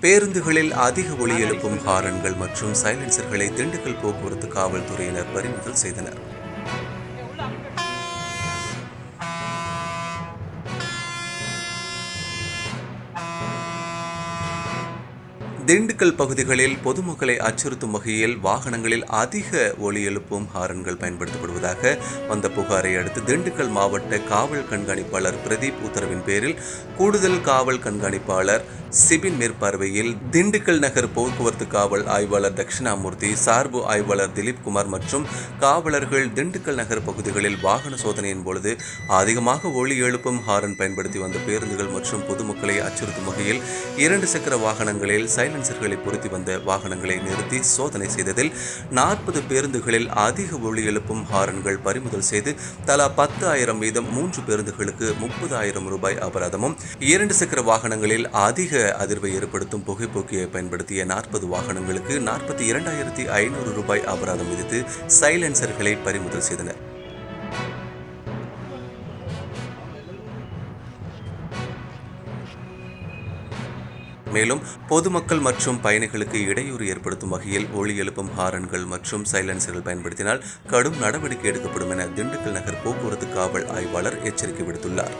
பேருந்துகளில் அதிக ஒலி எழுப்பும் ஹாரன்கள் மற்றும் சைலன்சர்களை திண்டுக்கல் போக்குவரத்து காவல்துறையினர் பறிமுதல் செய்தனர். திண்டுக்கல் பகுதிகளில் பொதுமக்களை அச்சுறுத்தும் வகையில் வாகனங்களில் அதிக ஒலி எழுப்பும் ஹாரன்கள் பயன்படுத்தப்படுவதாக வந்த புகாரை அடுத்து திண்டுக்கல் மாவட்ட காவல் கண்காணிப்பாளர் பிரதீப் உத்தரவின் பேரில் கூடுதல் காவல் கண்காணிப்பாளர் சிபின் மேற்பார்வையில் திண்டுக்கல் நகர் போக்குவரத்து காவல் ஆய்வாளர் தட்சிணாமூர்த்தி, சார்பு ஆய்வாளர் திலீப்குமார் மற்றும் காவலர்கள் திண்டுக்கல் நகர் பகுதிகளில் வாகன சோதனையின் பொழுது அதிகமாக ஒலி எழுப்பும் ஹாரன் பயன்படுத்தி வந்த பேருந்துகள் மற்றும் பொதுமக்களை அச்சுறுத்தும் வகையில் 2 சக்கர வாகனங்களில் சைலன்சர்களை பொருத்தி வந்த வாகனங்களை நிறுத்தி சோதனை செய்ததில் 40 பேருந்துகளில் அதிக ஒலி எழுப்பும் ஹாரன்கள் பறிமுதல் செய்து தலா 10,000 வீதம் 3 பேருந்துகளுக்கு 30,000 ரூபாய் அபராதமும், 2 சக்கர வாகனங்களில் அதிக அதிர்வை ஏற்படுத்தும் புகைப்போக்கியை பயன்படுத்திய 40 வாகனங்களுக்கு 42,500 ரூபாய் அபராதம் விதித்து சைலன்சர்களை பறிமுதல் செய்தனர். மேலும் பொதுமக்கள் மற்றும் பயணிகளுக்கு இடையூறு ஏற்படுத்தும் வகையில் ஒலி எழுப்பும் ஹாரன்கள் மற்றும் சைலன்சர்கள் பயன்படுத்தினால் கடும் நடவடிக்கை எடுக்கப்படும் என திண்டுக்கல் நகர் போக்குவரத்து காவல் ஆய்வாளர் எச்சரிக்கை விடுத்துள்ளார்.